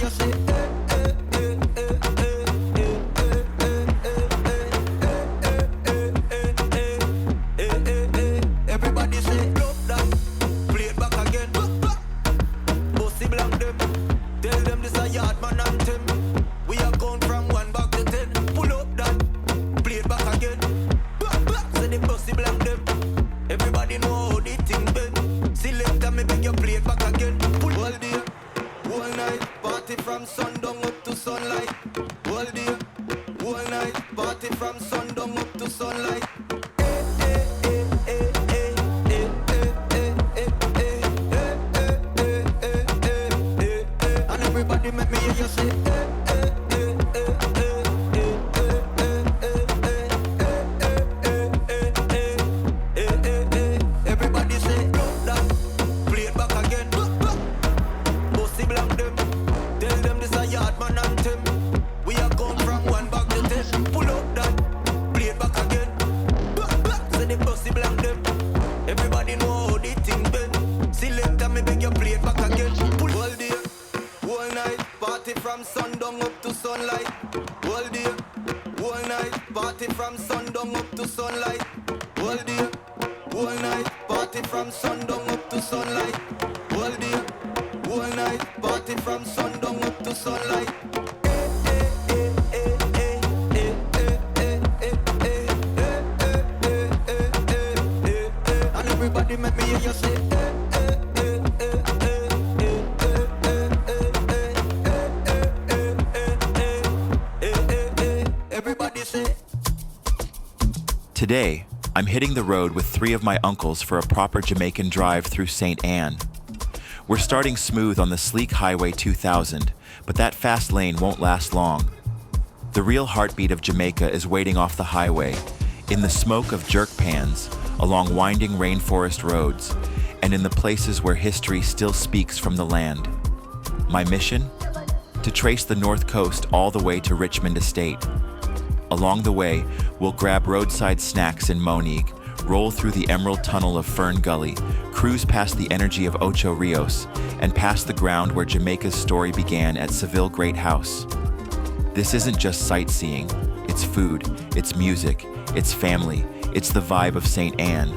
you say, everybody say, love that, play it back again. Bossy blank them, tell them this a yard man anthem. We are gone from 1 back to 10. Pull up that, play it back again. Say the bossy blank them, everybody know how the thing been. Select and me beg you play it back again. Pull all day, all night, party from sundown up to sunlight. All day, all night, party from sundown up to sunlight. And everybody make me hear you say, everybody say, love that, play it back again. Bossy blank them, tell them this a yard man anthem. We are gone from 1 back to 10. Pull up that, play it back again. Say the bossy blank them, everybody know how the thing been. Select and me beg you play it back again. Pull all day, all night, party from sundown up to sunlight. All day, all night, party from sundown up to sunlight. All day, all night, party from sundown up to sunlight. All day, all night, party from sundown up to sunlight. And everybody make me hear you say, everybody say. Today, I'm hitting the road with 3 of my uncles for a proper Jamaican drive through St. Anne. We're starting smooth on the sleek Highway 2000, but that fast lane won't last long. The real heartbeat of Jamaica is waiting off the highway, in the smoke of jerk pans, along winding rainforest roads, and in the places where history still speaks from the land. My mission? To trace the North Coast all the way to Richmond Estate. Along the way, we'll grab roadside snacks in Moneague, roll through the emerald tunnel of Fern Gully, cruise past the energy of Ocho Rios, and past the ground where Jamaica's story began at Seville Great House. This isn't just sightseeing. It's food, it's music, it's family, it's the vibe of St. Anne.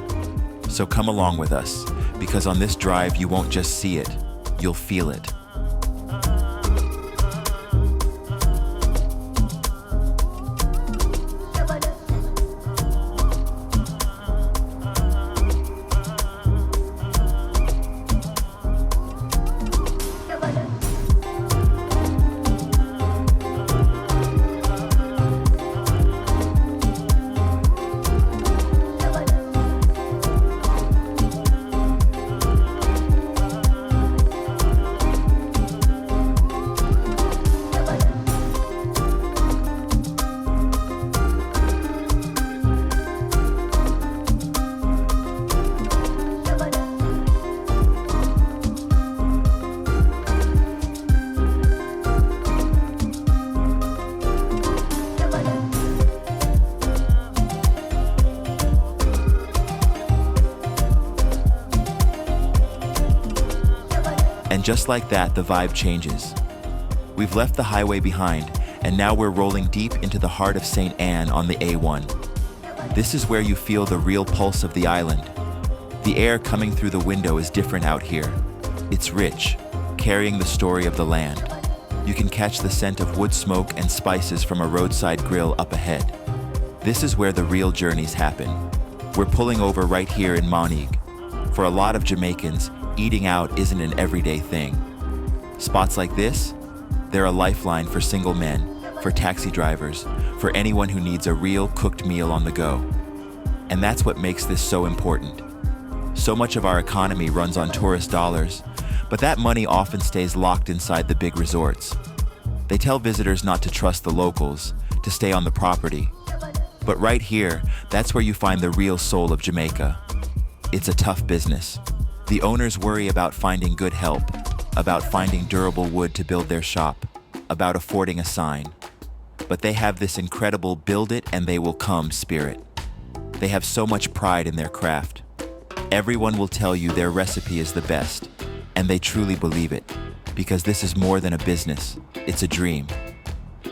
So come along with us, because on this drive you won't just see it, you'll feel it. And just like that, the vibe changes. We've left the highway behind, and now we're rolling deep into the heart of St. Anne on the A1. This is where you feel the real pulse of the island. The air coming through the window is different out here. It's rich, carrying the story of the land. You can catch the scent of wood smoke and spices from a roadside grill up ahead. This is where the real journeys happen. We're pulling over right here in Moneague. For a lot of Jamaicans, eating out isn't an everyday thing. Spots like this, they're a lifeline for single men, for taxi drivers, for anyone who needs a real cooked meal on the go. And that's what makes this so important. So much of our economy runs on tourist dollars, but that money often stays locked inside the big resorts. They tell visitors not to trust the locals, to stay on the property. But right here, that's where you find the real soul of Jamaica. It's a tough business. The owners worry about finding good help, about finding durable wood to build their shop, about affording a sign. But they have this incredible build it and they will come spirit. They have so much pride in their craft. Everyone will tell you their recipe is the best, and they truly believe it, because this is more than a business, it's a dream.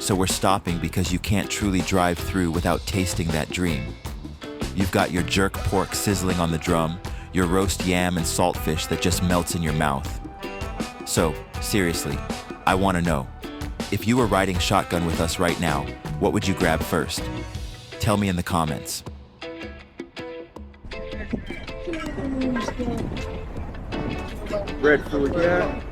So we're stopping because you can't truly drive through without tasting that dream. You've got your jerk pork sizzling on the drum, your roast yam and saltfish that just melts in your mouth. So, seriously, I want to know, if you were riding shotgun with us right now, what would you grab first? Tell me in the comments. Breadfruit, yeah.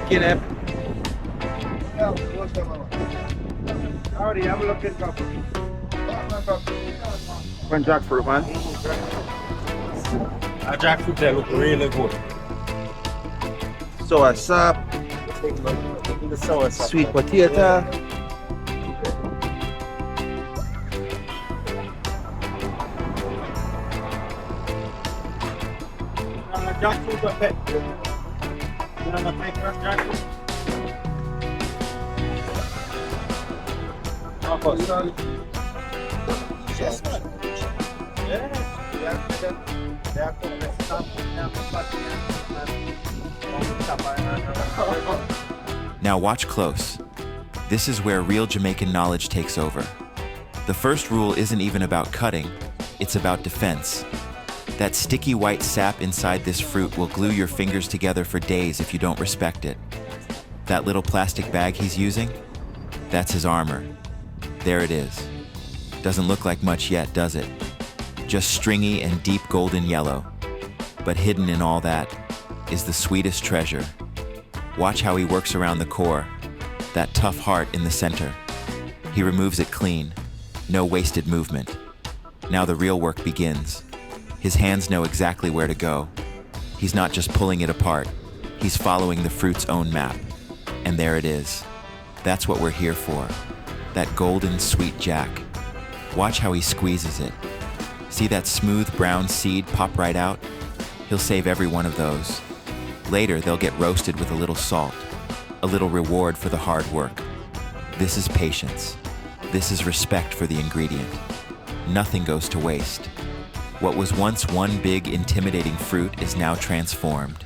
Guinea. Howdy, I'm looking for one jackfruit, man. A jackfruit they look really good. Sour sap, The sour sauce. sweet potato. Jackfruit or pet? You know the pet jackfruit? Yes, man. Now watch close. This is where real Jamaican knowledge takes over. The first rule isn't even about cutting, it's about defense. That sticky white sap inside this fruit will glue your fingers together for days if you don't respect it. That little plastic bag he's using? That's his armor. There it is. Doesn't look like much yet, does it? Just stringy and deep golden yellow. But hidden in all that is the sweetest treasure. Watch how he works around the core, that tough heart in the center. He removes it clean, no wasted movement. Now the real work begins. His hands know exactly where to go. He's not just pulling it apart, he's following the fruit's own map. And there it is. That's what we're here for. That golden sweet jack. Watch how he squeezes it. See that smooth brown seed pop right out? He'll save every one of those. Later, they'll get roasted with a little salt, a little reward for the hard work. This is patience. This is respect for the ingredient. Nothing goes to waste. What was once one big, intimidating fruit is now transformed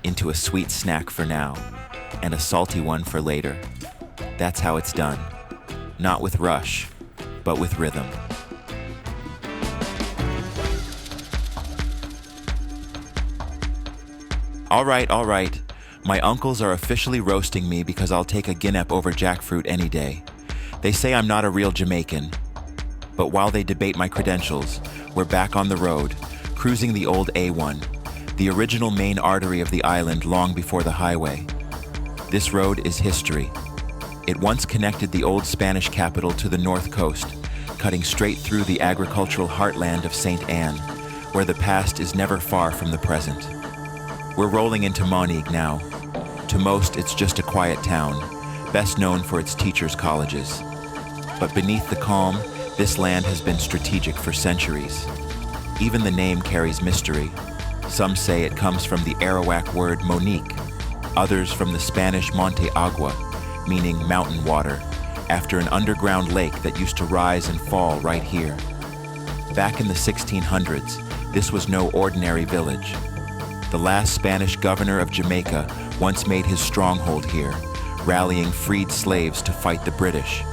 into a sweet snack for now and a salty one for later. That's how it's done. Not with rush, but with rhythm. All right. My uncles are officially roasting me because I'll take a guinep over jackfruit any day. They say I'm not a real Jamaican. But while they debate my credentials, we're back on the road, cruising the old A1, the original main artery of the island long before the highway. This road is history. It once connected the old Spanish capital to the north coast, cutting straight through the agricultural heartland of St. Anne, where the past is never far from the present. We're rolling into Moneague now. To most, it's just a quiet town, best known for its teachers' colleges. But beneath the calm, this land has been strategic for centuries. Even the name carries mystery. Some say it comes from the Arawak word Moneague, others from the Spanish Monte Agua, meaning mountain water, after an underground lake that used to rise and fall right here. Back in the 1600s, this was no ordinary village. The last Spanish governor of Jamaica once made his stronghold here, rallying freed slaves to fight the British.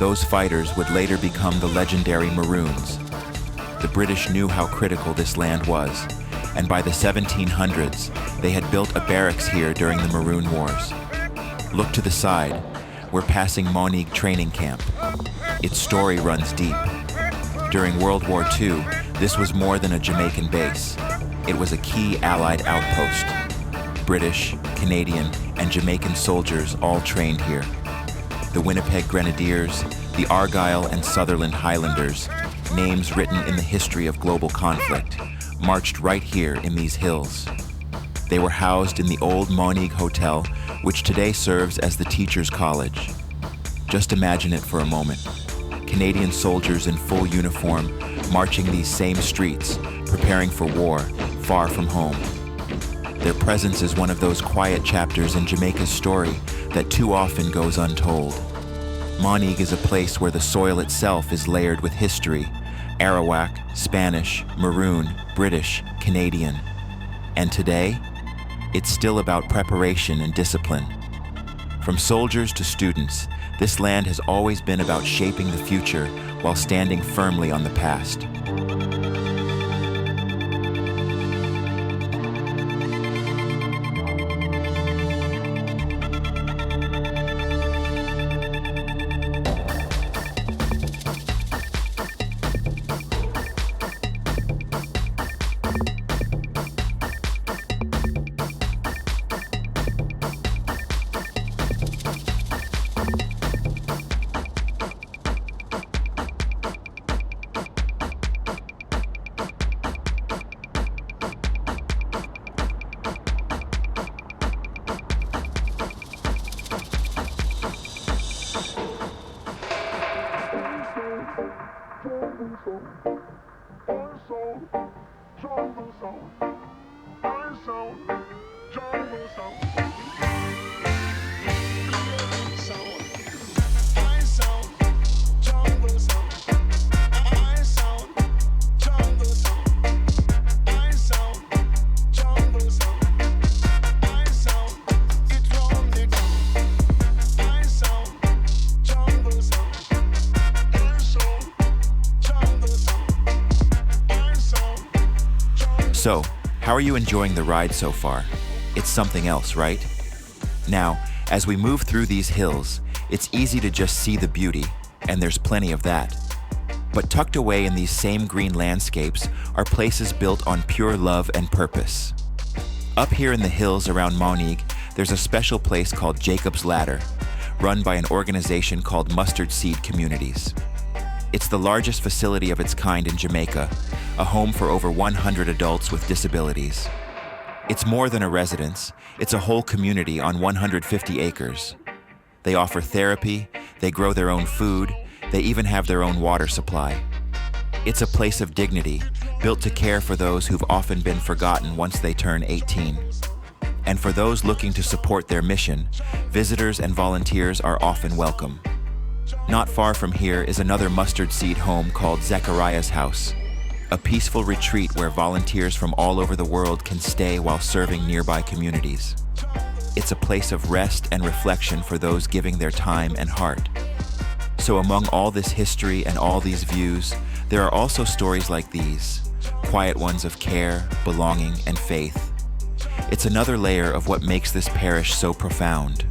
Those fighters would later become the legendary Maroons. The British knew how critical this land was, and by the 1700s, they had built a barracks here during the Maroon Wars. Look to the side. We're passing Moneague Training Camp. Its story runs deep. During World War II, this was more than a Jamaican base. It was a key Allied outpost. British, Canadian, and Jamaican soldiers all trained here. The Winnipeg Grenadiers, the Argyle and Sutherland Highlanders, names written in the history of global conflict, marched right here in these hills. They were housed in the old Moneague Hotel, which today serves as the Teachers' College. Just imagine it for a moment. Canadian soldiers in full uniform marching these same streets, preparing for war, far from home. Their presence is one of those quiet chapters in Jamaica's story that too often goes untold. Moneague is a place where the soil itself is layered with history, Arawak, Spanish, Maroon, British, Canadian. And today, it's still about preparation and discipline. From soldiers to students, this land has always been about shaping the future while standing firmly on the past. So, how are you enjoying the ride so far? It's something else, right? Now, as we move through these hills, it's easy to just see the beauty, and there's plenty of that. But tucked away in these same green landscapes are places built on pure love and purpose. Up here in the hills around Moneague, there's a special place called Jacob's Ladder, run by an organization called Mustard Seed Communities. It's the largest facility of its kind in Jamaica, a home for over 100 adults with disabilities. It's more than a residence, it's a whole community on 150 acres. They offer therapy, they grow their own food, they even have their own water supply. It's a place of dignity, built to care for those who've often been forgotten once they turn 18. And for those looking to support their mission, visitors and volunteers are often welcome. Not far from here is another mustard seed home called Zachariah's House, a peaceful retreat where volunteers from all over the world can stay while serving nearby communities. It's a place of rest and reflection for those giving their time and heart. So among all this history and all these views, there are also stories like these, quiet ones of care, belonging, and faith. It's another layer of what makes this parish so profound.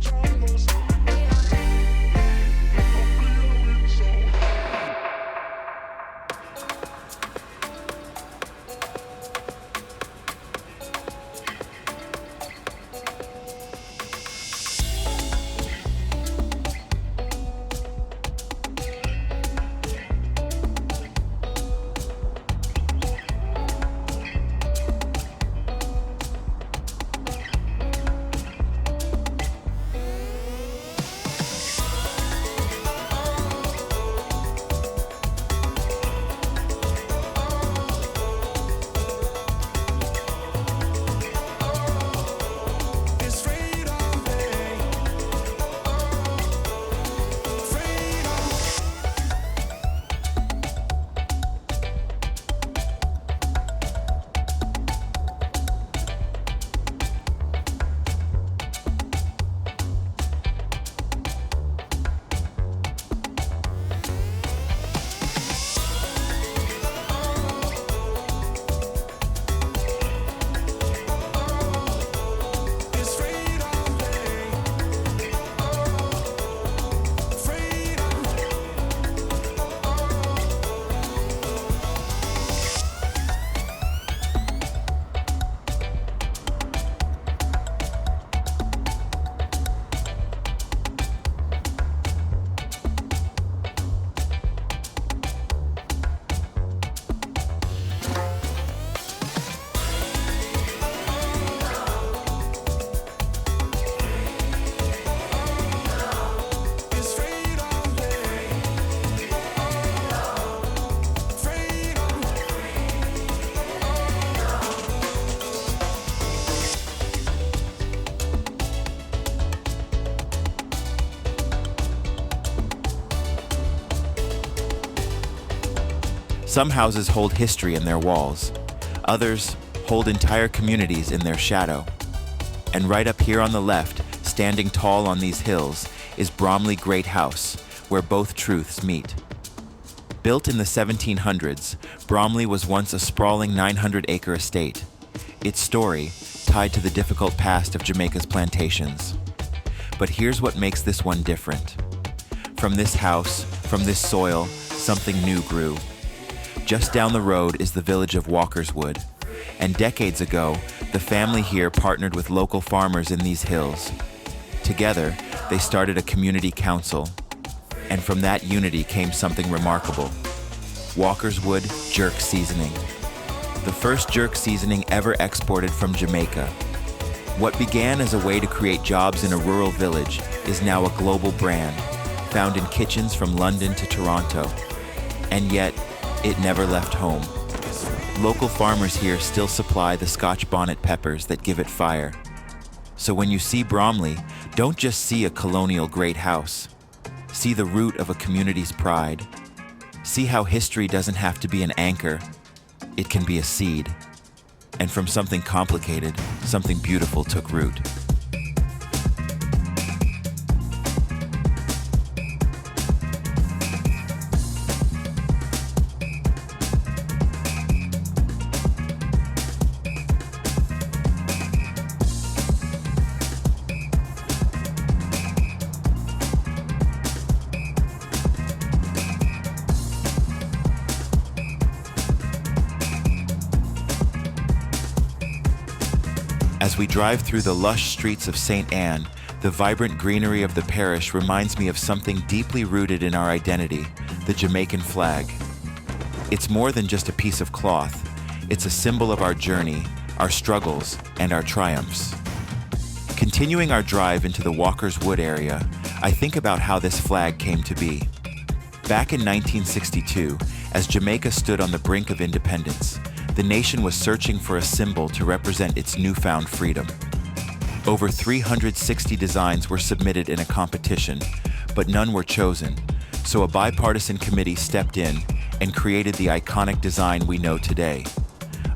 Some houses hold history in their walls. Others hold entire communities in their shadow. And right up here on the left, standing tall on these hills, is Bromley Great House, where both truths meet. Built in the 1700s, Bromley was once a sprawling 900-acre estate. Its story tied to the difficult past of Jamaica's plantations. But here's what makes this one different. From this house, from this soil, something new grew. Just down the road is the village of Walkerswood, and decades ago, the family here partnered with local farmers in these hills. Together, they started a community council, and from that unity came something remarkable. Walkerswood jerk seasoning. The first jerk seasoning ever exported from Jamaica. What began as a way to create jobs in a rural village is now a global brand, found in kitchens from London to Toronto. And yet, it never left home. Local farmers here still supply the Scotch bonnet peppers that give it fire. So when you see Bromley, don't just see a colonial great house. See the root of a community's pride. See how history doesn't have to be an anchor. It can be a seed. And from something complicated, something beautiful took root. As we drive through the lush streets of St. Anne, the vibrant greenery of the parish reminds me of something deeply rooted in our identity, the Jamaican flag. It's more than just a piece of cloth. It's a symbol of our journey, our struggles, and our triumphs. Continuing our drive into the Walkerswood area, I think about how this flag came to be. Back in 1962, as Jamaica stood on the brink of independence, the nation was searching for a symbol to represent its newfound freedom. Over 360 designs were submitted in a competition, but none were chosen, so a bipartisan committee stepped in and created the iconic design we know today,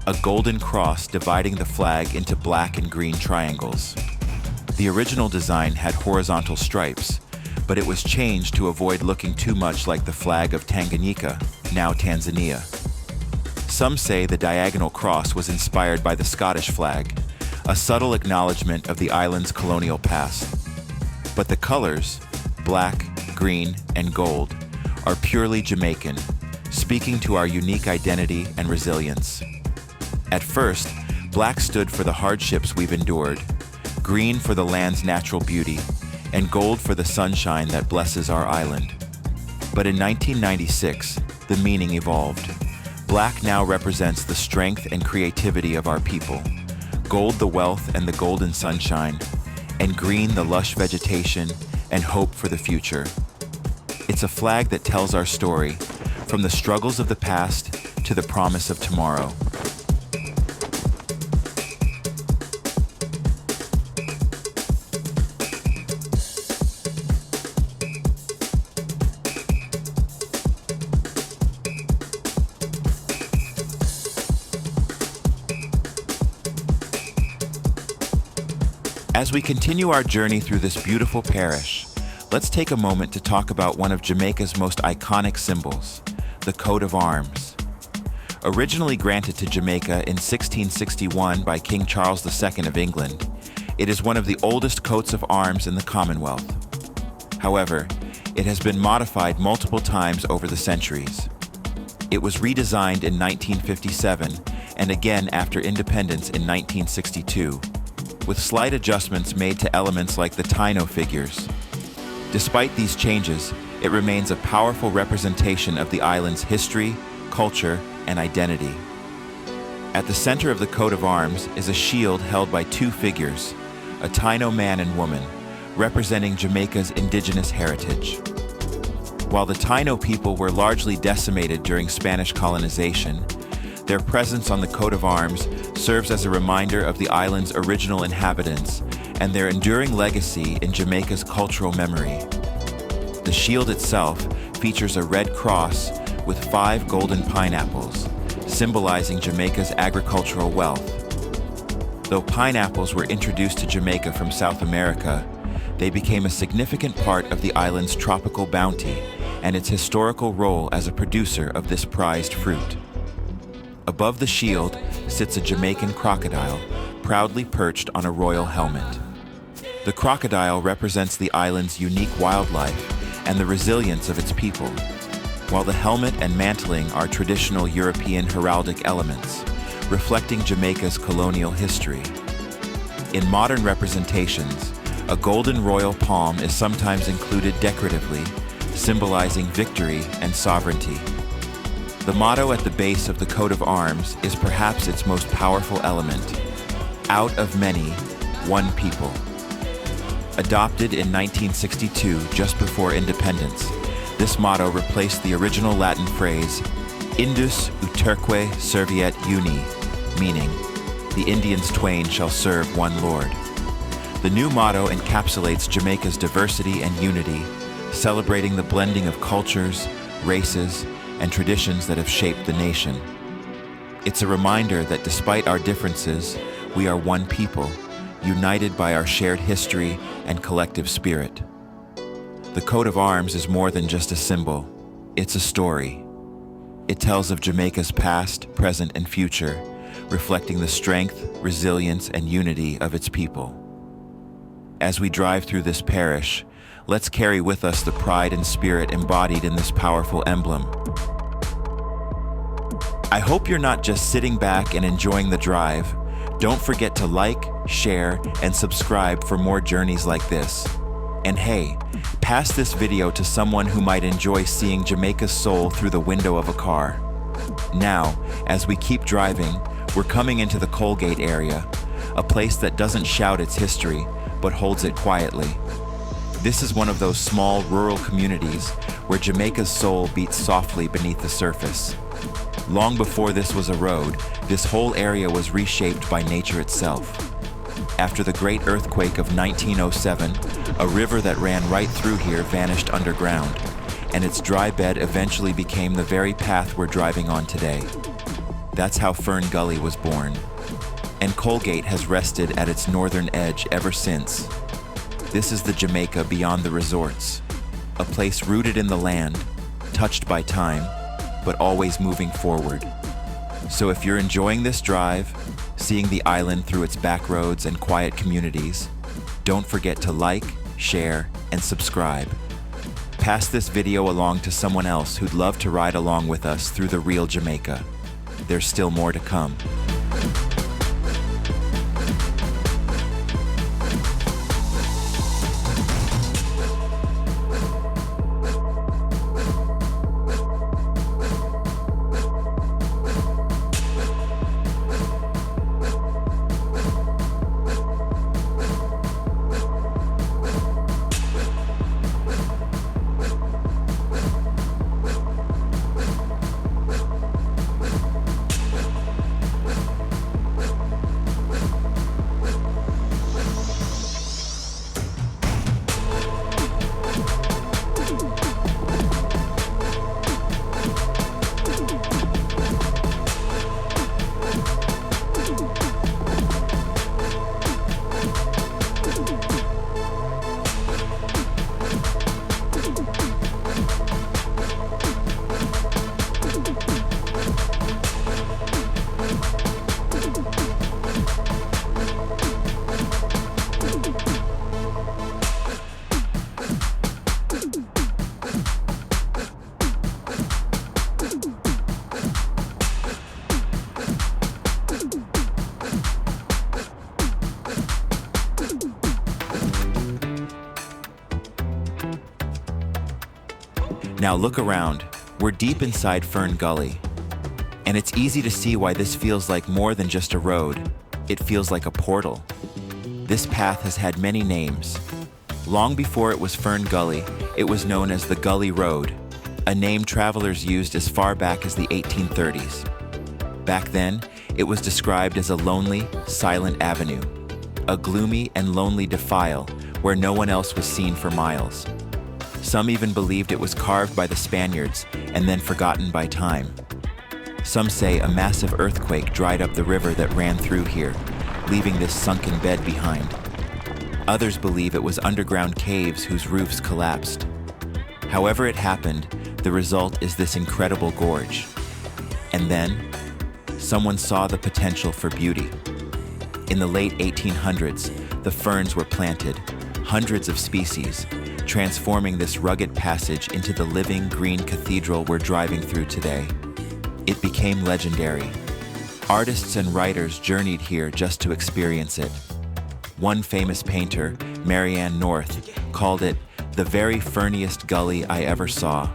a golden cross dividing the flag into black and green triangles. The original design had horizontal stripes, but it was changed to avoid looking too much like the flag of Tanganyika, now Tanzania. Some say the diagonal cross was inspired by the Scottish flag, a subtle acknowledgement of the island's colonial past. But the colors, black, green, and gold, are purely Jamaican, speaking to our unique identity and resilience. At first, black stood for the hardships we've endured, green for the land's natural beauty, and gold for the sunshine that blesses our island. But in 1996, the meaning evolved. Black now represents the strength and creativity of our people, gold the wealth and the golden sunshine, and green the lush vegetation and hope for the future. It's a flag that tells our story, from the struggles of the past to the promise of tomorrow. As we continue our journey through this beautiful parish, let's take a moment to talk about one of Jamaica's most iconic symbols, the coat of arms. Originally granted to Jamaica in 1661 by King Charles II of England, it is one of the oldest coats of arms in the Commonwealth. However, it has been modified multiple times over the centuries. It was redesigned in 1957 and again after independence in 1962. With slight adjustments made to elements like the Taino figures. Despite these changes, it remains a powerful representation of the island's history, culture, and identity. At the center of the coat of arms is a shield held by two figures, a Taino man and woman, representing Jamaica's indigenous heritage. While the Taino people were largely decimated during Spanish colonization, their presence on the coat of arms serves as a reminder of the island's original inhabitants and their enduring legacy in Jamaica's cultural memory. The shield itself features a red cross with 5 golden pineapples, symbolizing Jamaica's agricultural wealth. Though pineapples were introduced to Jamaica from South America, they became a significant part of the island's tropical bounty and its historical role as a producer of this prized fruit. Above the shield sits a Jamaican crocodile, proudly perched on a royal helmet. The crocodile represents the island's unique wildlife and the resilience of its people, while the helmet and mantling are traditional European heraldic elements, reflecting Jamaica's colonial history. In modern representations, a golden royal palm is sometimes included decoratively, symbolizing victory and sovereignty. The motto at the base of the coat of arms is perhaps its most powerful element: out of many, one people. Adopted in 1962, just before independence, this motto replaced the original Latin phrase, Indus uterque serviet uni, meaning, the Indians twain shall serve one Lord. The new motto encapsulates Jamaica's diversity and unity, celebrating the blending of cultures, races, and traditions that have shaped the nation. It's a reminder that despite our differences, we are one people, united by our shared history and collective spirit. The coat of arms is more than just a symbol, it's a story. It tells of Jamaica's past, present, and future, reflecting the strength, resilience, and unity of its people. As we drive through this parish, let's carry with us the pride and spirit embodied in this powerful emblem. I hope you're not just sitting back and enjoying the drive. Don't forget to like, share, and subscribe for more journeys like this. And hey, pass this video to someone who might enjoy seeing Jamaica's soul through the window of a car. Now, as we keep driving, we're coming into the Colgate area, a place that doesn't shout its history, but holds it quietly. This is one of those small rural communities where Jamaica's soul beats softly beneath the surface. Long before this was a road, this whole area was reshaped by nature itself. After the great earthquake of 1907, a river that ran right through here vanished underground, and its dry bed eventually became the very path we're driving on today. That's how Fern Gully was born. And Colgate has rested at its northern edge ever since. This is the Jamaica beyond the resorts, a place rooted in the land, touched by time, but always moving forward. So if you're enjoying this drive, seeing the island through its back roads and quiet communities, don't forget to like, share, and subscribe. Pass this video along to someone else who'd love to ride along with us through the real Jamaica. There's still more to come. Now look around, we're deep inside Fern Gully. And it's easy to see why this feels like more than just a road. It feels like a portal. This path has had many names. Long before it was Fern Gully, it was known as the Gully Road, a name travelers used as far back as the 1830s. Back then, it was described as a lonely, silent avenue, a gloomy and lonely defile where no one else was seen for miles. Some even believed it was carved by the Spaniards and then forgotten by time. Some say a massive earthquake dried up the river that ran through here, leaving this sunken bed behind. Others believe it was underground caves whose roofs collapsed. However it happened, the result is this incredible gorge. And then, someone saw the potential for beauty. In the late 1800s, the ferns were planted, hundreds of species, transforming this rugged passage into the living green cathedral we're driving through today. It became legendary. Artists and writers journeyed here just to experience it. One famous painter, Marianne North, called it the very ferniest gully I ever saw.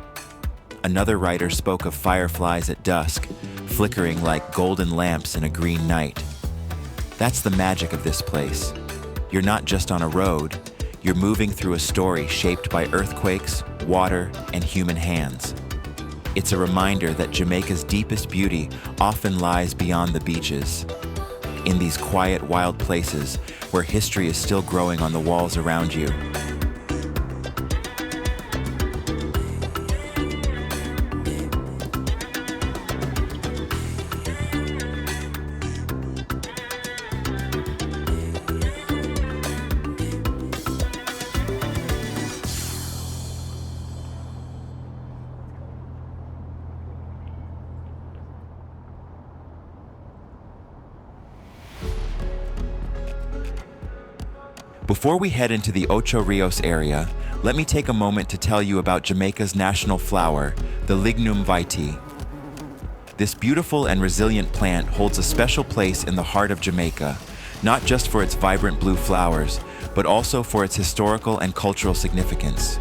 Another writer spoke of fireflies at dusk, flickering like golden lamps in a green night. That's the magic of this place. You're not just on a road, you're moving through a story shaped by earthquakes, water, and human hands. It's a reminder that Jamaica's deepest beauty often lies beyond the beaches, in these quiet, wild places where history is still growing on the walls around you. Before we head into the Ocho Rios area, let me take a moment to tell you about Jamaica's national flower, the Lignum Vitae. This beautiful and resilient plant holds a special place in the heart of Jamaica, not just for its vibrant blue flowers, but also for its historical and cultural significance.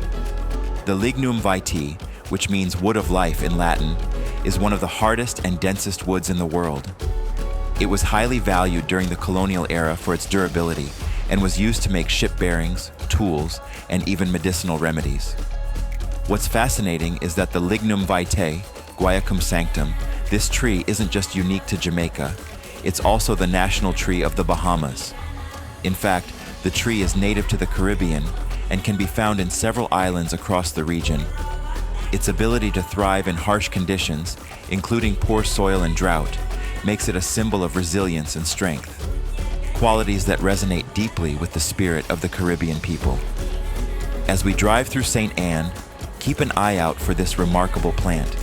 The Lignum Vitae, which means wood of life in Latin, is one of the hardest and densest woods in the world. It was highly valued during the colonial era for its durability, and was used to make ship bearings, tools, and even medicinal remedies. What's fascinating is that the Lignum Vitae, Guaiacum sanctum, this tree isn't just unique to Jamaica, it's also the national tree of the Bahamas. In fact, the tree is native to the Caribbean and can be found in several islands across the region. Its ability to thrive in harsh conditions, including poor soil and drought, makes it a symbol of resilience and strength. Qualities that resonate deeply with the spirit of the Caribbean people. As we drive through St. Ann, keep an eye out for this remarkable plant.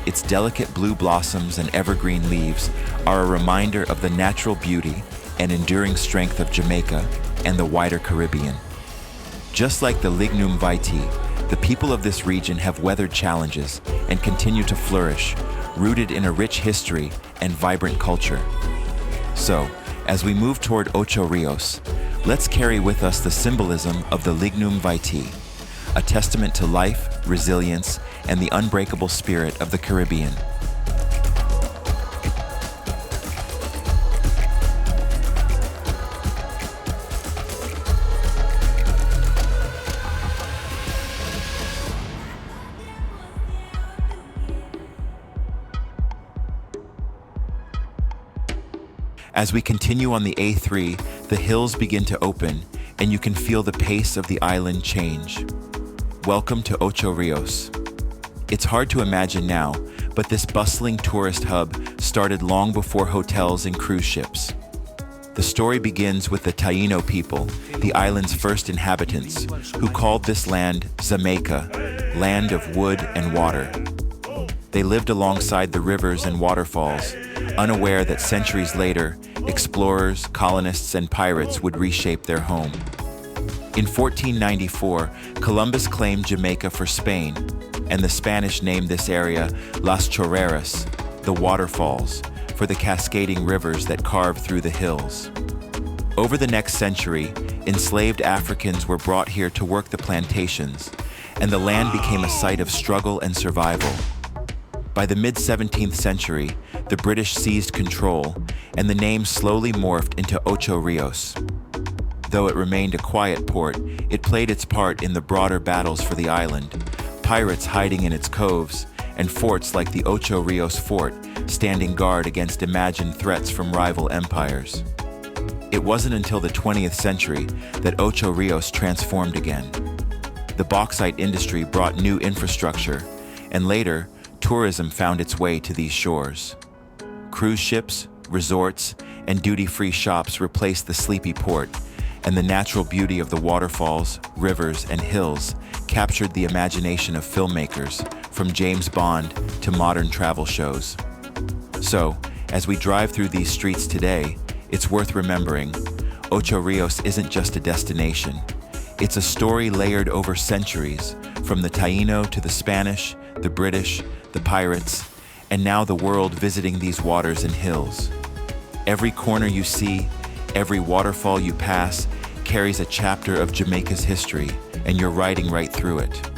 Its delicate blue blossoms and evergreen leaves are a reminder of the natural beauty and enduring strength of Jamaica and the wider Caribbean. Just like the Lignum Vitae, the people of this region have weathered challenges and continue to flourish, rooted in a rich history and vibrant culture. So, as we move toward Ocho Rios, let's carry with us the symbolism of the Lignum Vitae, a testament to life, resilience, and the unbreakable spirit of the Caribbean. As we continue on the A3, the hills begin to open, and you can feel the pace of the island change. Welcome to Ocho Rios. It's hard to imagine now, but this bustling tourist hub started long before hotels and cruise ships. The story begins with the Taino people, the island's first inhabitants, who called this land Jamaica, land of wood and water. They lived alongside the rivers and waterfalls, unaware that centuries later, explorers, colonists, and pirates would reshape their home. In 1494, Columbus claimed Jamaica for Spain, and the Spanish named this area Las Chorreras, the waterfalls, for the cascading rivers that carved through the hills. Over the next century, enslaved Africans were brought here to work the plantations, and the land became a site of struggle and survival. By the mid-17th century, the British seized control, and the name slowly morphed into Ocho Rios. Though it remained a quiet port, it played its part in the broader battles for the island, pirates hiding in its coves, and forts like the Ocho Rios Fort standing guard against imagined threats from rival empires. It wasn't until the 20th century that Ocho Rios transformed again. The bauxite industry brought new infrastructure, and later, tourism found its way to these shores. Cruise ships, resorts, and duty-free shops replaced the sleepy port, and the natural beauty of the waterfalls, rivers, and hills captured the imagination of filmmakers, from James Bond to modern travel shows. So, as we drive through these streets today, it's worth remembering, Ocho Rios isn't just a destination. It's a story layered over centuries, from the Taino to the Spanish, the British, the pirates, and now the world visiting these waters and hills. Every corner you see, every waterfall you pass, carries a chapter of Jamaica's history, and you're riding right through it.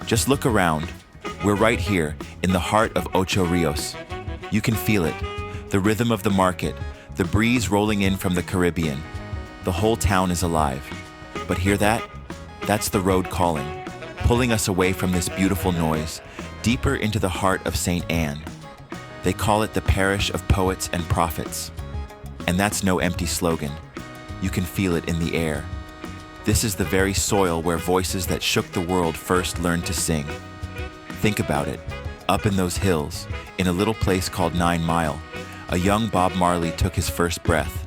Just look around. We're right here in the heart of Ocho Rios. You can feel it, the rhythm of the market, the breeze rolling in from the Caribbean. The whole town is alive. But hear that? That's the road calling, pulling us away from this beautiful noise, deeper into the heart of St. Anne. They call it the Parish of Poets and Prophets. And that's no empty slogan. You can feel it in the air. This is the very soil where voices that shook the world first learned to sing. Think about it. Up in those hills, in a little place called 9 Mile, a young Bob Marley took his first breath.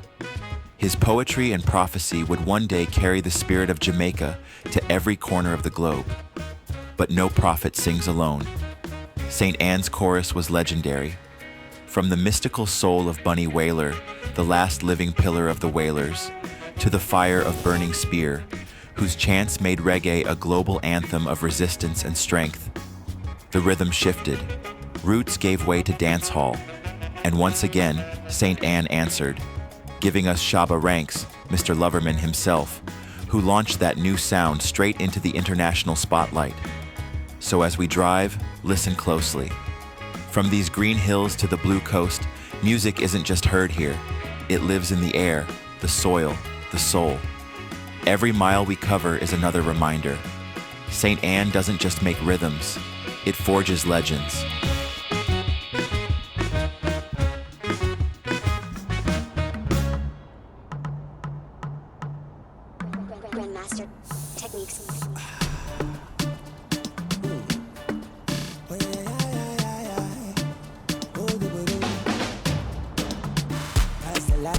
His poetry and prophecy would one day carry the spirit of Jamaica to every corner of the globe. But no prophet sings alone. St. Anne's chorus was legendary. From the mystical soul of Bunny Wailer, the last living pillar of the Wailers, to the fire of Burning Spear, whose chants made reggae a global anthem of resistance and strength. The rhythm shifted. Roots gave way to dancehall. And once again, St. Anne answered, giving us Shabba ranks, Mr. Loverman himself, who launched that new sound straight into the international spotlight. So as we drive, listen closely. From these green hills to the blue coast, music isn't just heard here. It lives in the air, the soil, the soul. Every mile we cover is another reminder. St. Anne doesn't just make rhythms, it forges legends. Grandmaster techniques.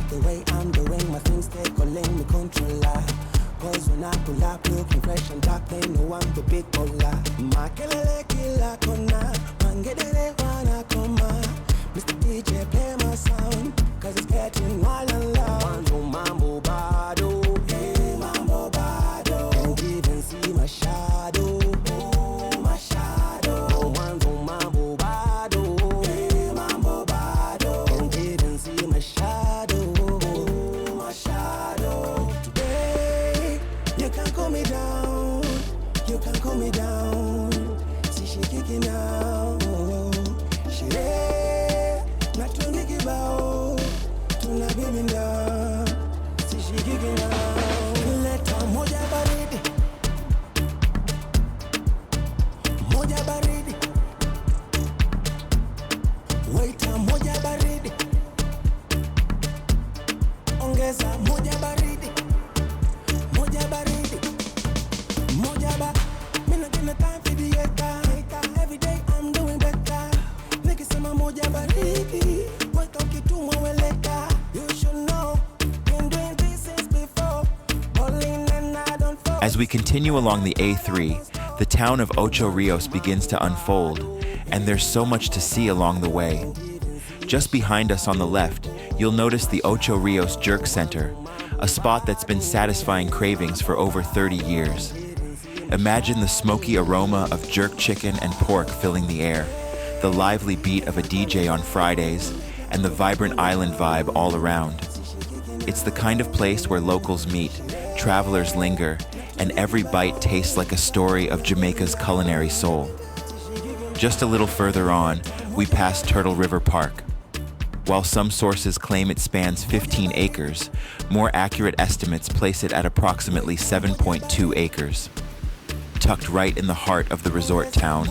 The way I'm doing my things, they calling me controller. Cause when I pull up looking fresh and dark, they know I'm the big baller. Makelele kila kona, mangedere wana koma. Mr. DJ play my sound, cause it's getting wild and loud. Wanzo mambo bado, hey mambo bado. Can't even see my shadow, oh my shadow. Wanzo mambo bado, hey mambo bado. Can't even see my shadow. Me down, you can cool me down. See she kicking out. She not to make it out. To not be me down. See she kicking out. Let her moja baridi. Moja baridi. Wait a moja baridi. Ongeza moja baridi. Moja baridi. Time for the every day I'm doing better. Nikisema moja baridi, weka kitumwa weleka. You should know, been doing this since before. Bowling and I don't fall. As we continue along the A3, The town of Ocho Rios begins to unfold, and there's so much to see along the way. Just behind us on the left, you'll notice the Ocho Rios Jerk Center, a spot that's been satisfying cravings for over 30 years. Imagine the smoky aroma of jerk chicken and pork filling the air, the lively beat of a DJ on Fridays, and the vibrant island vibe all around. It's the kind of place where locals meet, travelers linger, and every bite tastes like a story of Jamaica's culinary soul. Just a little further on, we pass Turtle River Park. While some sources claim it spans 15 acres, more accurate estimates place it at approximately 7.2 acres. Tucked right in the heart of the resort town,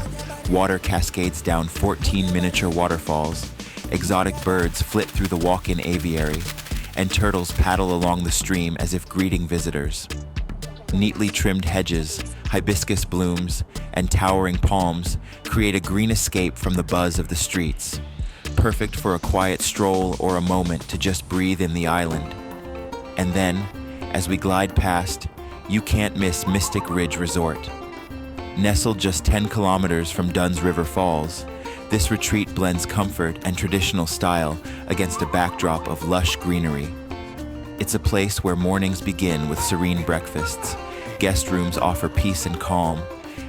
water cascades down 14 miniature waterfalls, exotic birds flit through the walk-in aviary, and turtles paddle along the stream as if greeting visitors. Neatly trimmed hedges, hibiscus blooms, and towering palms create a green escape from the buzz of the streets, perfect for a quiet stroll or a moment to just breathe in the island. And then, as we glide past, you can't miss Mystic Ridge Resort. Nestled just 10 kilometers from Dunn's River Falls, this retreat blends comfort and traditional style against a backdrop of lush greenery. It's a place where mornings begin with serene breakfasts, guest rooms offer peace and calm,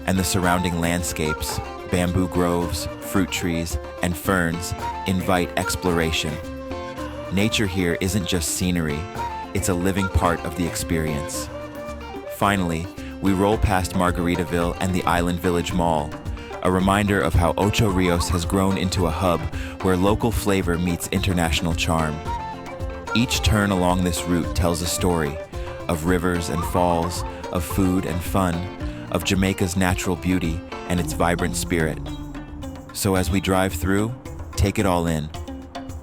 and the surrounding landscapes, bamboo groves, fruit trees, and ferns invite exploration. Nature here isn't just scenery, it's a living part of the experience. Finally, we roll past Margaritaville and the Island Village Mall, a reminder of how Ocho Rios has grown into a hub where local flavor meets international charm. Each turn along this route tells a story of rivers and falls, of food and fun, of Jamaica's natural beauty and its vibrant spirit. So as we drive through, take it all in.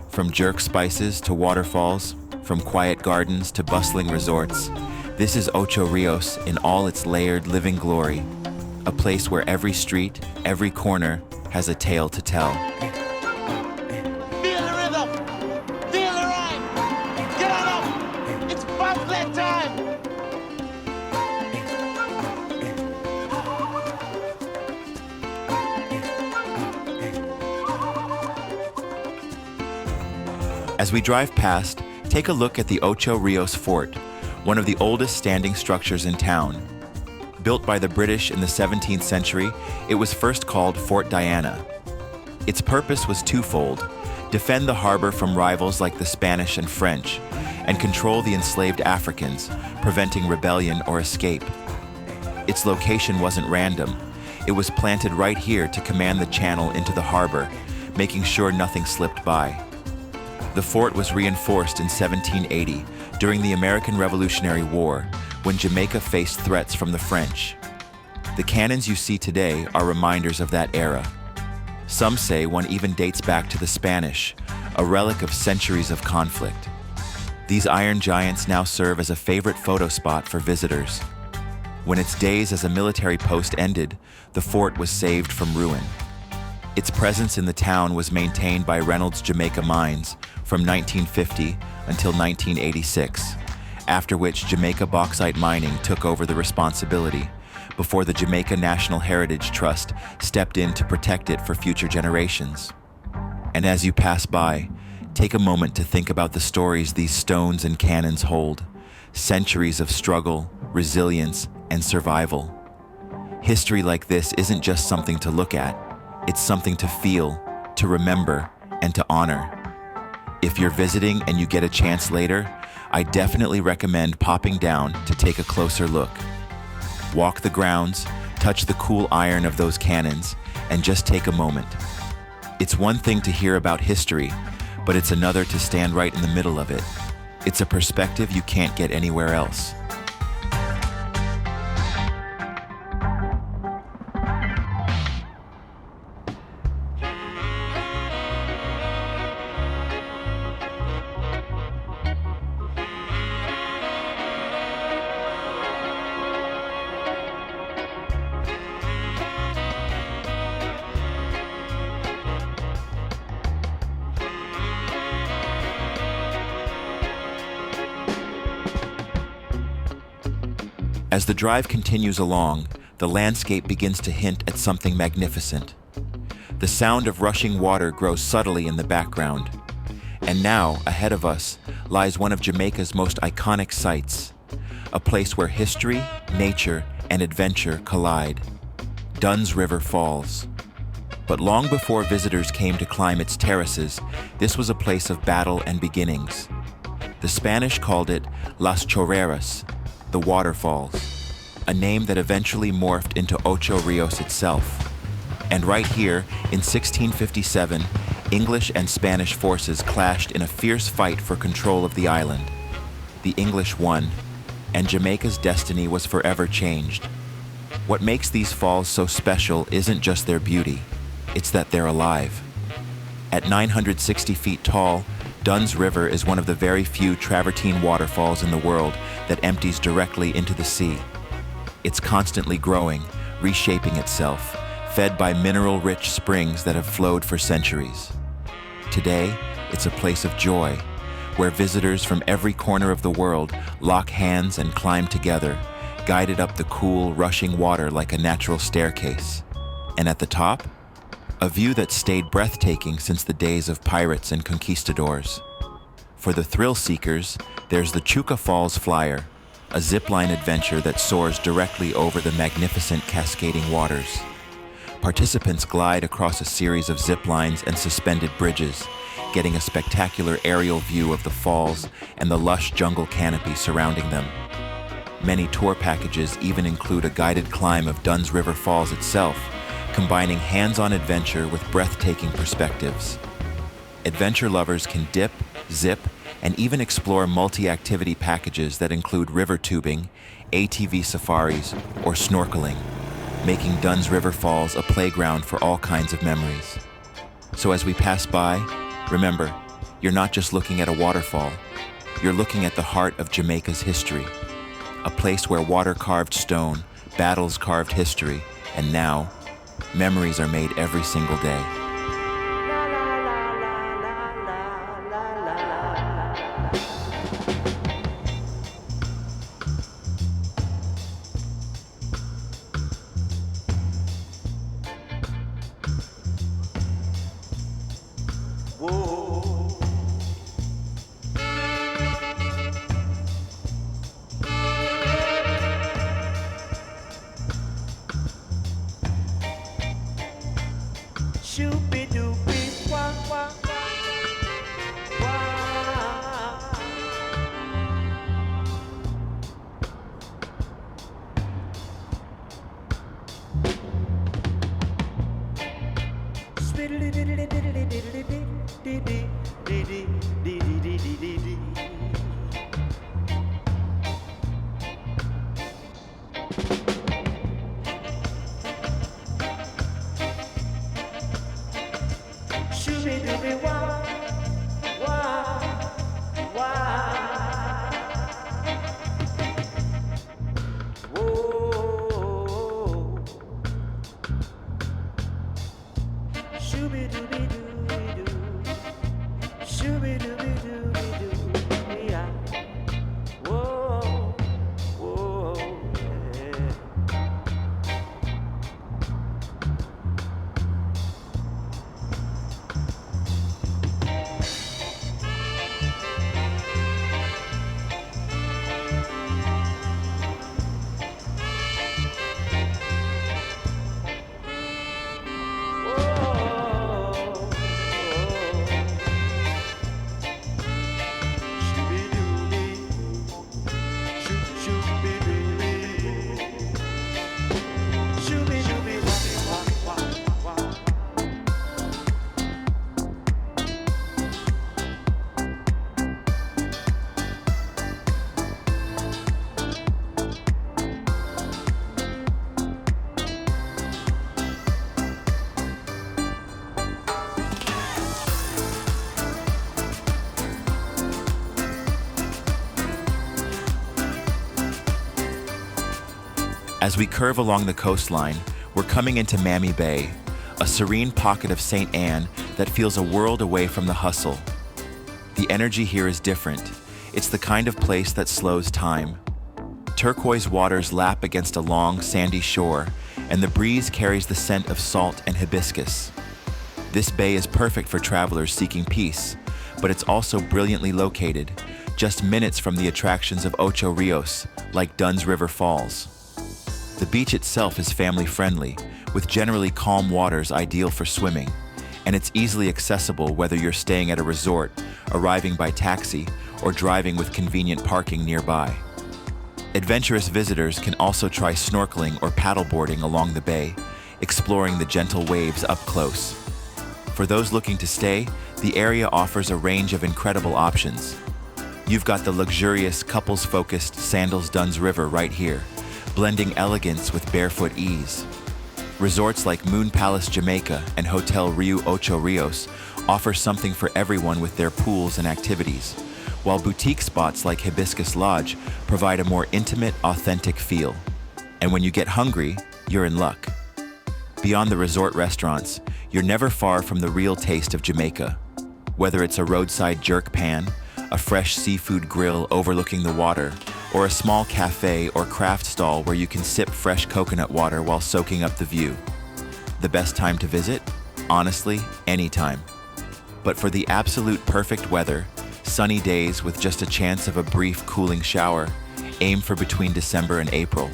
From jerk spices to waterfalls, from quiet gardens to bustling resorts, this is Ocho Rios in all its layered living glory, a place where every street, every corner has a tale to tell. Feel the rhythm, feel the rhyme, get on up, it's bobsled time. As we drive past, take a look at the Ocho Rios Fort, one of the oldest standing structures in town. Built by the British in the 17th century, it was first called Fort Diana. Its purpose was twofold: defend the harbor from rivals like the Spanish and French, and control the enslaved Africans, preventing rebellion or escape. Its location wasn't random. It was planted right here to command the channel into the harbor, making sure nothing slipped by. The fort was reinforced in 1780 during the American Revolutionary War, when Jamaica faced threats from the French. The cannons you see today are reminders of that era. Some say one even dates back to the Spanish, a relic of centuries of conflict. These iron giants now serve as a favorite photo spot for visitors. When its days as a military post ended, the fort was saved from ruin. Its presence in the town was maintained by Reynolds Jamaica Mines from 1950 until 1986, after which Jamaica Bauxite Mining took over the responsibility, before the Jamaica National Heritage Trust stepped in to protect it for future generations. And as you pass by, take a moment to think about the stories these stones and cannons hold, centuries of struggle, resilience, and survival. History like this isn't just something to look at, it's something to feel, to remember, and to honor. If you're visiting and you get a chance later, I definitely recommend popping down to take a closer look. Walk the grounds, touch the cool iron of those cannons, and just take a moment. It's one thing to hear about history, but it's another to stand right in the middle of it. It's a perspective you can't get anywhere else. As the drive continues along, the landscape begins to hint at something magnificent. The sound of rushing water grows subtly in the background. And now, ahead of us, lies one of Jamaica's most iconic sights, a place where history, nature, and adventure collide. Dunn's River Falls. But long before visitors came to climb its terraces, this was a place of battle and beginnings. The Spanish called it Las Chorreras, the waterfalls, a name that eventually morphed into Ocho Rios itself. And right here, in 1657, English and Spanish forces clashed in a fierce fight for control of the island. The English won, and Jamaica's destiny was forever changed. What makes these falls so special isn't just their beauty, it's that they're alive. At 960 feet tall, Dunn's River is one of the very few travertine waterfalls in the world that empties directly into the sea. It's constantly growing, reshaping itself, fed by mineral-rich springs that have flowed for centuries. Today, it's a place of joy, where visitors from every corner of the world lock hands and climb together, guided up the cool, rushing water like a natural staircase. And at the top, a view that stayed breathtaking since the days of pirates and conquistadors. For the thrill seekers, there's the Chuka Falls Flyer, a zipline adventure that soars directly over the magnificent cascading waters. Participants glide across a series of zip lines and suspended bridges, getting a spectacular aerial view of the falls and the lush jungle canopy surrounding them. Many tour packages even include a guided climb of Dunn's River Falls itself, combining hands-on adventure with breathtaking perspectives. Adventure lovers can dip, zip, and even explore multi-activity packages that include river tubing, ATV safaris, or snorkeling, making Dunn's River Falls a playground for all kinds of memories. So as we pass by, remember, you're not just looking at a waterfall, you're looking at the heart of Jamaica's history, a place where water-carved stone, battles carved history, and now, memories are made every single day. As we curve along the coastline, we're coming into Mammee Bay, a serene pocket of St. Anne that feels a world away from the hustle. The energy here is different. It's the kind of place that slows time. turquoise waters lap against a long, sandy shore, and the breeze carries the scent of salt and hibiscus. This bay is perfect for travelers seeking peace, but it's also brilliantly located, just minutes from the attractions of Ocho Rios, like Dunn's River Falls. The beach itself is family-friendly, with generally calm waters ideal for swimming, and it's easily accessible whether you're staying at a resort, arriving by taxi, or driving with convenient parking nearby. Adventurous visitors can also try snorkeling or paddleboarding along the bay, exploring the gentle waves up close. For those looking to stay, the area offers a range of incredible options. You've got the luxurious, couples-focused Sandals Dunn's River right here, blending elegance with barefoot ease. Resorts like Moon Palace Jamaica and Hotel Riu Ocho Rios offer something for everyone with their pools and activities, while boutique spots like Hibiscus Lodge provide a more intimate, authentic feel. And when you get hungry, you're in luck. Beyond the resort restaurants, you're never far from the real taste of Jamaica. Whether it's a roadside jerk pan, a fresh seafood grill overlooking the water, or a small cafe or craft stall where you can sip fresh coconut water while soaking up the view. The best time to visit? Honestly, anytime. But for the absolute perfect weather, sunny days with just a chance of a brief cooling shower, aim for between December and April.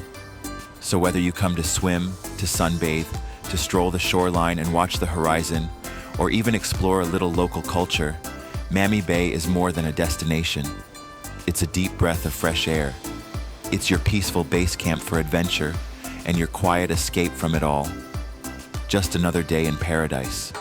So whether you come to swim, to sunbathe, to stroll the shoreline and watch the horizon, or even explore a little local culture, Mammee Bay is more than a destination. It's a deep breath of fresh air. It's your peaceful base camp for adventure and your quiet escape from it all. Just another day in paradise.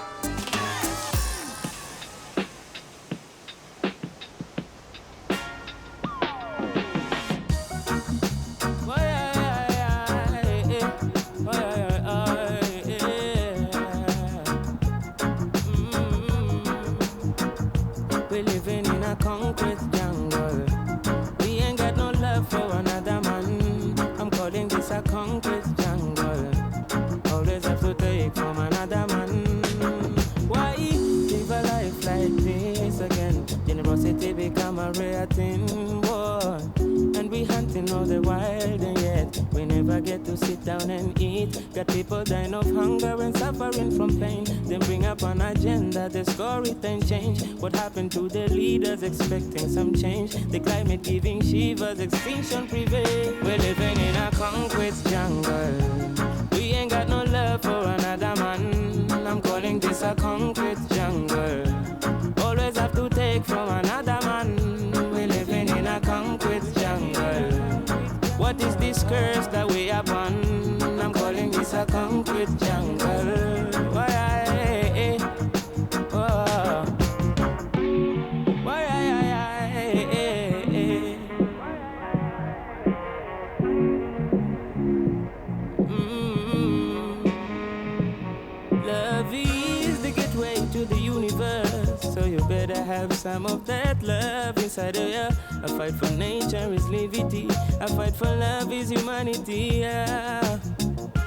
What happened to the leaders expecting some change? The climate giving shivers, extinction prevail. We're living in a concrete jungle. We ain't got no love for another man. I'm calling this a concrete jungle. Always have to take from another man. We're living in a concrete jungle. What is this curse that we are upon? I'm calling this a concrete jungle. Why? Have some of that love inside of you. A fight for nature is liberty. A fight for love is humanity. Yeah.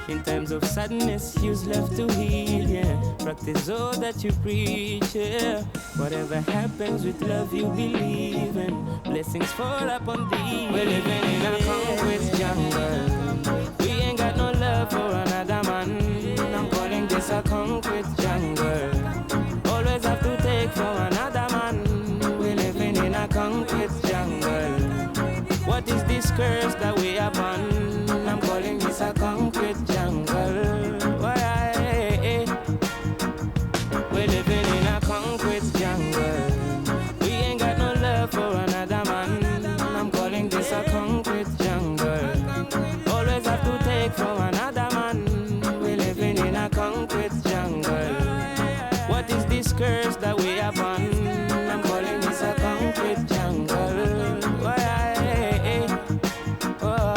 In times of sadness, you's left to heal. Yeah. Practice all that you preach. Yeah. Whatever happens with love, you believe in. Blessings fall upon thee. We're living in a concrete jungle. We ain't got no love for another man. I'm calling this a concrete jungle. Always have to take from another man. We're living in a concrete jungle. What is this curse that we are upon? I'm calling this a concrete jungle. Why? We're living in a concrete jungle. We ain't got no love for another man. I'm calling this a concrete jungle. Always have to take from another man. We're living in a concrete jungle. What is this curse that we are upon? I'm calling this a concrete jungle. Why? Oh.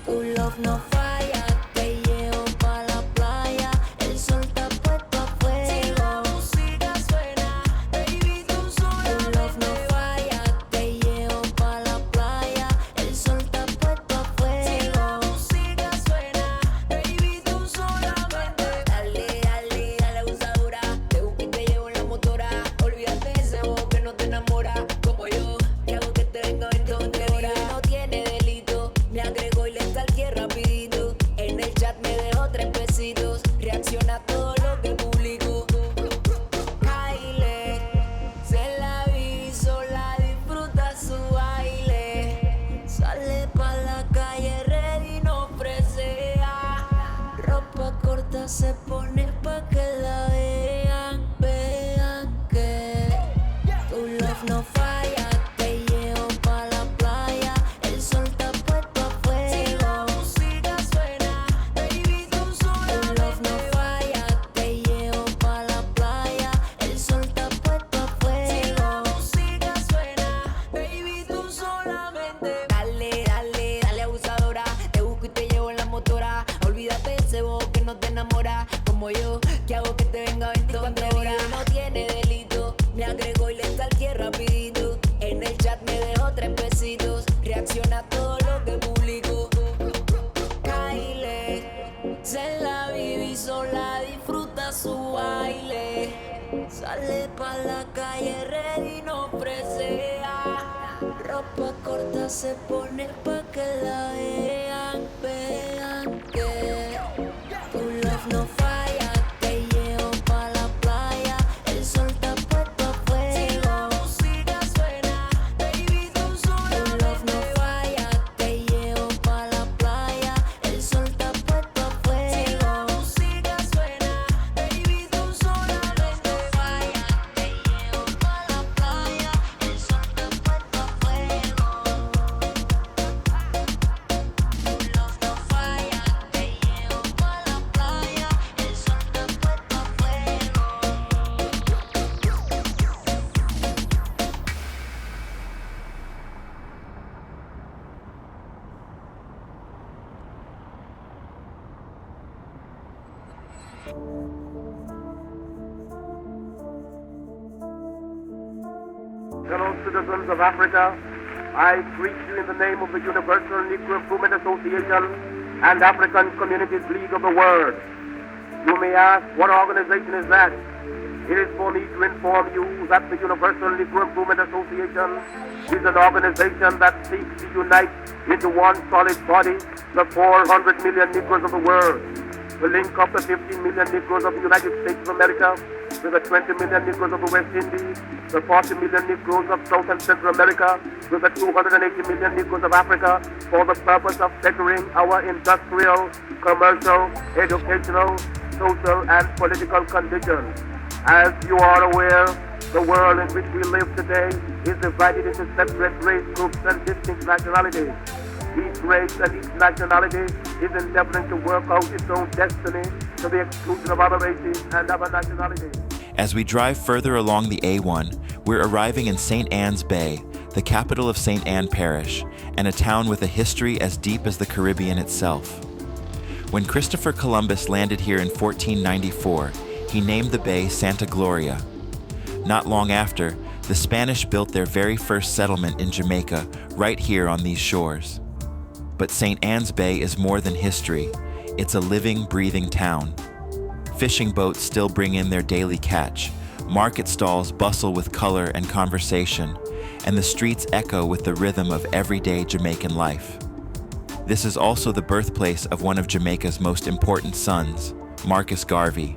Tu love no falla, te llevo pa' la playa. El sol está puesto a fuego. Si la música suena, baby, tú sola. Tu love no falla, te llevo pa' la corta se pone pa' que la vean, vean que tu love no falla. Te llevo pa' la playa, el sol está puesto a fuego. Si la música suena, baby, tú sola. Tu love no falla, te llevo pa' la playa, el sol está puesto a fuego. Si la música suena, baby, tú solamente. Dale, dale, dale abusadora, te busco y te llevo en la motora. Olvídate ese bobo que no te enamora, como yo, que hago que te venga 24 horas. No tiene delito, me agrego y le stalkeé rapidito. En el chat me dejó 3 besitos, reacciona a todo lo que publico. Kyle, se la vive sola, disfruta su baile. Sale pa' la calle ready, no presea. Ropa corta se pone pa' que la vean, vean que tu love no falla. Te llevo pa' la playa, el sol está puesto a fuego. Si la música suena, baby, tú sola. Tu love no falla, te llevo pa' la playa, el sol está puesto a fuego. Si la música suena, baby, tú solamente falla. Te llevo pa' la playa, el sol está puesto a fuego. Tu love no falla, te llevo pa' la playa, el sol está puesto a fuego. Fellow citizens of Africa, I greet you in the name of the Universal Negro Improvement Association and African Communities League of the World. You may ask, what organization is that? It is for me to inform you that the Universal Negro Improvement Association is an organization that seeks to unite into one solid body the 400 million Negroes of the world, to link up the 15 million Negroes of the United States of America with the 20 million Negroes of the West Indies, the 40 million Negroes of South and Central America with the 280 million Negroes of Africa for the purpose of bettering our industrial, commercial, educational, social, and political conditions. As you are aware, the world in which we live today is divided into separate race groups and distinct nationalities. Each race and each nationality is endeavoring to work out its own destiny to the exclusion of other races and other nationalities. As we drive further along the A1, we're arriving in St. Anne's Bay, the capital of St. Anne Parish, and a town with a history as deep as the Caribbean itself. When Christopher Columbus landed here in 1494, he named the bay Santa Gloria. Not long after, the Spanish built their very first settlement in Jamaica, right here on these shores. But St. Anne's Bay is more than history. It's a living, breathing town. Fishing boats still bring in their daily catch. Market stalls bustle with color and conversation, and the streets echo with the rhythm of everyday Jamaican life. This is also the birthplace of one of Jamaica's most important sons, Marcus Garvey.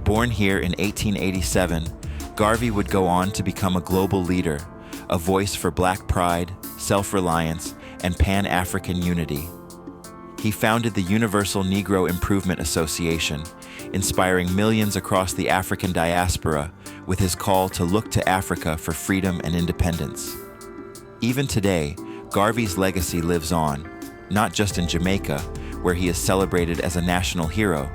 Born here in 1887, Garvey would go on to become a global leader, a voice for Black pride, self-reliance, and Pan-African unity. He founded the Universal Negro Improvement Association, inspiring millions across the African diaspora with his call to look to Africa for freedom and independence. Even today, Garvey's legacy lives on, not just in Jamaica, where he is celebrated as a national hero,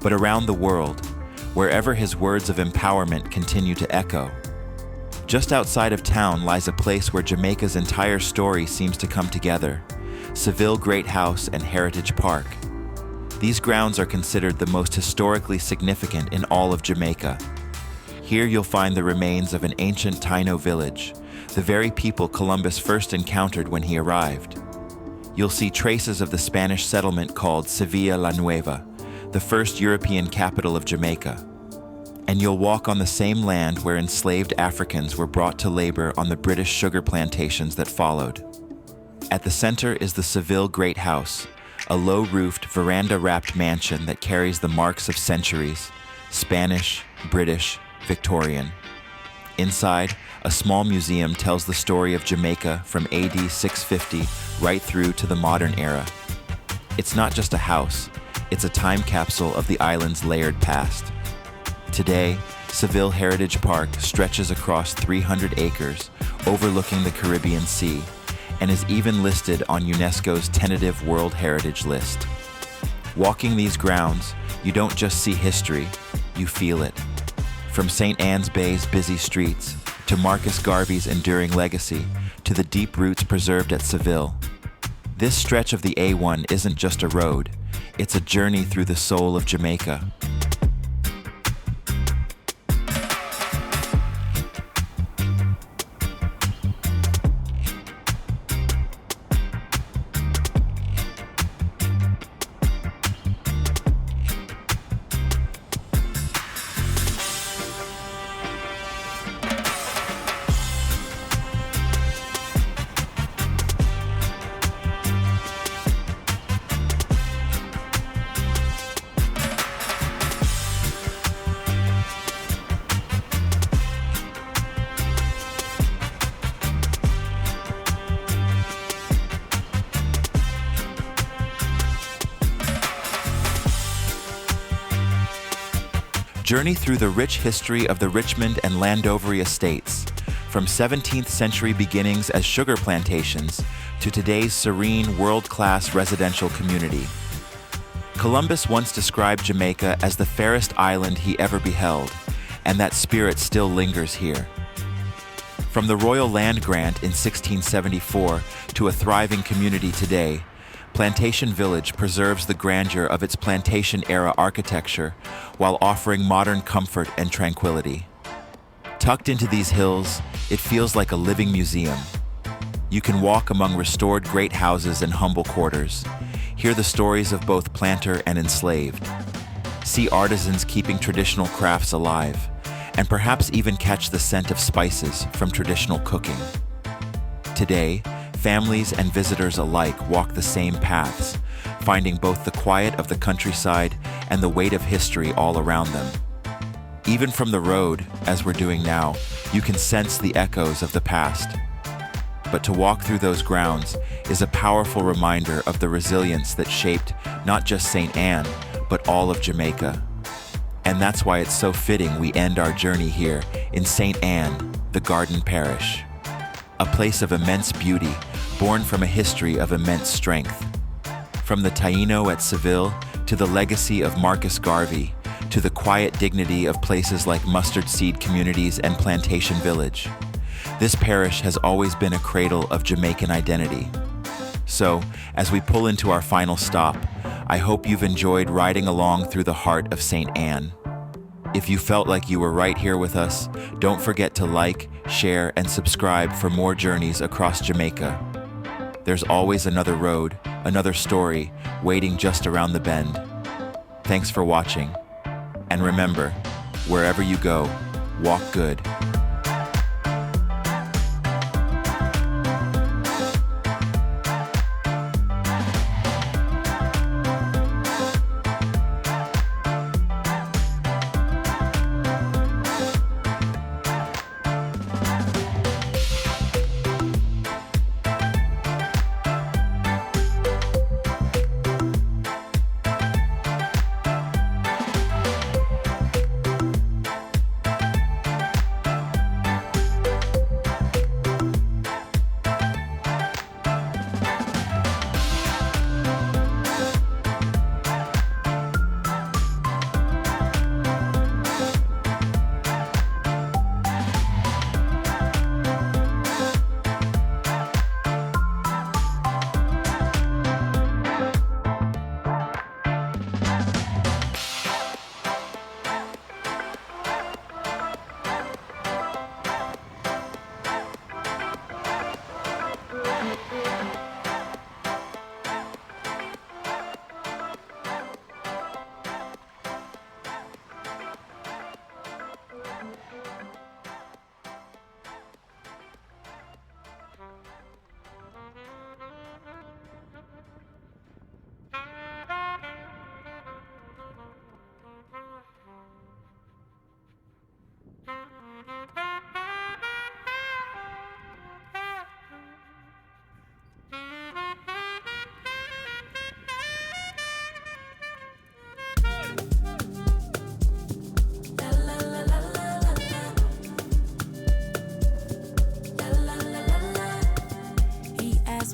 but around the world, wherever his words of empowerment continue to echo. Just outside of town lies a place where Jamaica's entire story seems to come together, Seville Great House and Heritage Park. These grounds are considered the most historically significant in all of Jamaica. Here you'll find the remains of an ancient Taino village, the very people Columbus first encountered when he arrived. You'll see traces of the Spanish settlement called Sevilla la Nueva, the first European capital of Jamaica. And you'll walk on the same land where enslaved Africans were brought to labor on the British sugar plantations that followed. At the center is the Seville Great House, a low-roofed, veranda-wrapped mansion that carries the marks of centuries: Spanish, British, Victorian. Inside, a small museum tells the story of Jamaica from AD 650 right through to the modern era. It's not just a house, It's a time capsule of the island's layered past. Today, Seville Heritage Park stretches across 300 acres, overlooking the Caribbean Sea, and is even listed on UNESCO's tentative World Heritage List. Walking these grounds, you don't just see history, you feel it. From St. Anne's Bay's busy streets, to Marcus Garvey's enduring legacy, to the deep roots preserved at Seville. This stretch of the A1 isn't just a road, it's a journey through the soul of Jamaica. Journey through the rich history of the Richmond and Landovery estates, from 17th century beginnings as sugar plantations to today's serene, world-class residential community. Columbus once described Jamaica as the fairest island he ever beheld, and that spirit still lingers here. From the Royal Land Grant in 1674 to a thriving community today, Plantation Village preserves the grandeur of its plantation-era architecture while offering modern comfort and tranquility. Tucked into these hills, it feels like a living museum. You can walk among restored great houses and humble quarters, hear the stories of both planter and enslaved, see artisans keeping traditional crafts alive, and perhaps even catch the scent of spices from traditional cooking. Today, families and visitors alike walk the same paths, finding both the quiet of the countryside and the weight of history all around them. Even from the road, as we're doing now, you can sense the echoes of the past. But to walk through those grounds is a powerful reminder of the resilience that shaped not just St. Anne, but all of Jamaica. And that's why it's so fitting we end our journey here in St. Anne, the Garden Parish. A place of immense beauty, born from a history of immense strength. From the Taino at Seville, to the legacy of Marcus Garvey, to the quiet dignity of places like Mustard Seed Communities and Plantation Village. This parish has always been a cradle of Jamaican identity. So, as we pull into our final stop, I hope you've enjoyed riding along through the heart of St. Anne. If you felt like you were right here with us, don't forget to like, share, and subscribe for more journeys across Jamaica. There's always another road, another story, waiting just around the bend. Thanks for watching. And remember, wherever you go, walk good.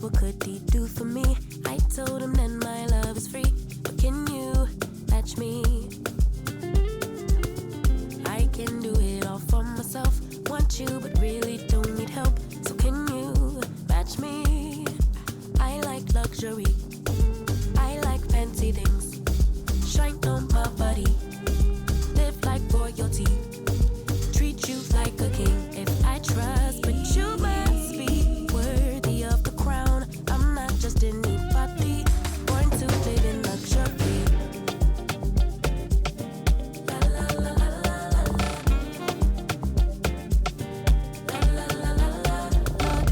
asked what could he do for me. I told him that my love is free. But can you match me? I can do it all for myself. Want you but really don't need help. So can you match me? I like luxury. I like fancy things. Shine on my body. Live like royalty. Treat you like a king. If I trust, but you must be worthy of the crown. I'm not just anybody, born to live in luxury. La la la la la la la la la la la lux.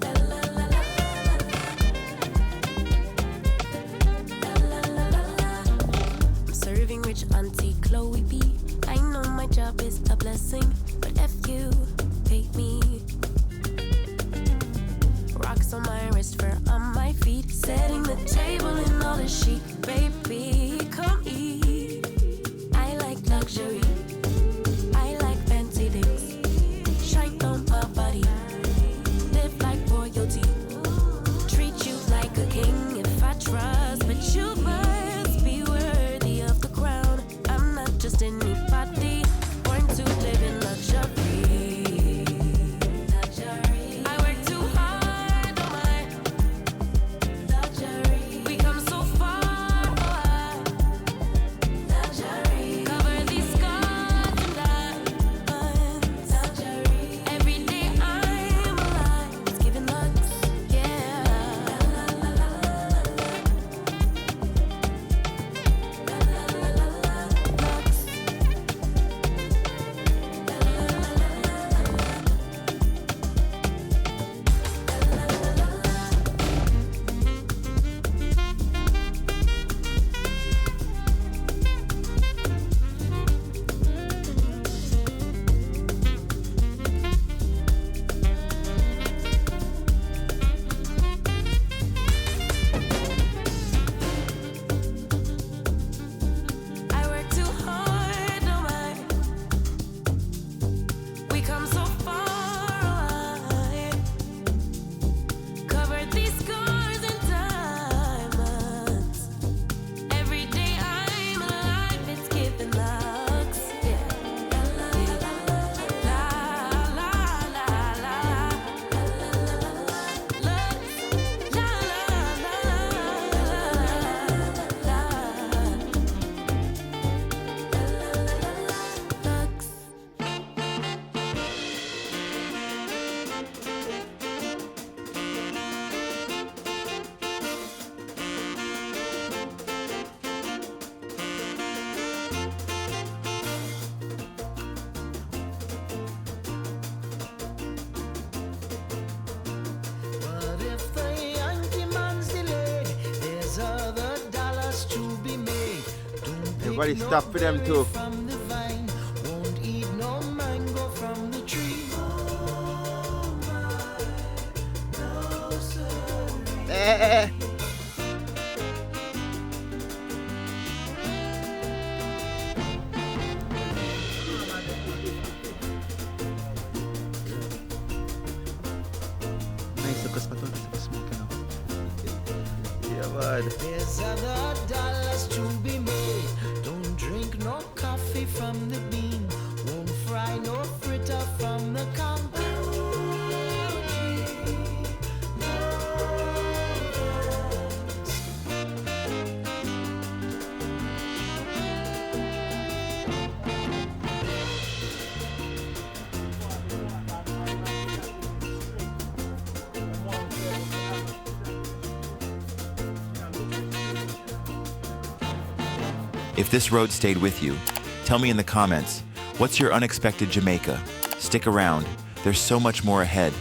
La la la la la la la la la. I'm serving rich Auntie Chloe B. I know my job is a blessing, but if you pay me. Rocks on my wrist, fur on my feet, setting the table in all the chic. Baby, come eat. I like luxury. I like fancy things. Shine on my body. Live like royalty. Treat you like a king if I trust, but you must be worthy of the crown. I'm not just anybody, born to live in luxury. I work too hard on my luxury. We come so far, luxury. Cover these scars and diamonds, luxury. Every day I'm alive, it's giving lux, yeah. La la la la la la. La la la la la lux. I work too hard on my. We come so far. Cover these scars and diamonds. Every day I'm alive, it's giving lux. Yeah. La la la la la la la la lux. La la la la lux. But if the Yankee man's delayed, there's other dollars to be made. Don't pick Everybody no stop for them berry too. from the vine, won't eat no mango from the tree. Eh. Nice, lakas pa to. Lakas mo ka na. Yeah, bud. There's other dollars to be made. Don't drink no coffee from the bean, won't fry no fritter from the compound. If this road stayed with you, tell me in the comments, what's your unexpected Jamaica? Stick around, there's so much more ahead.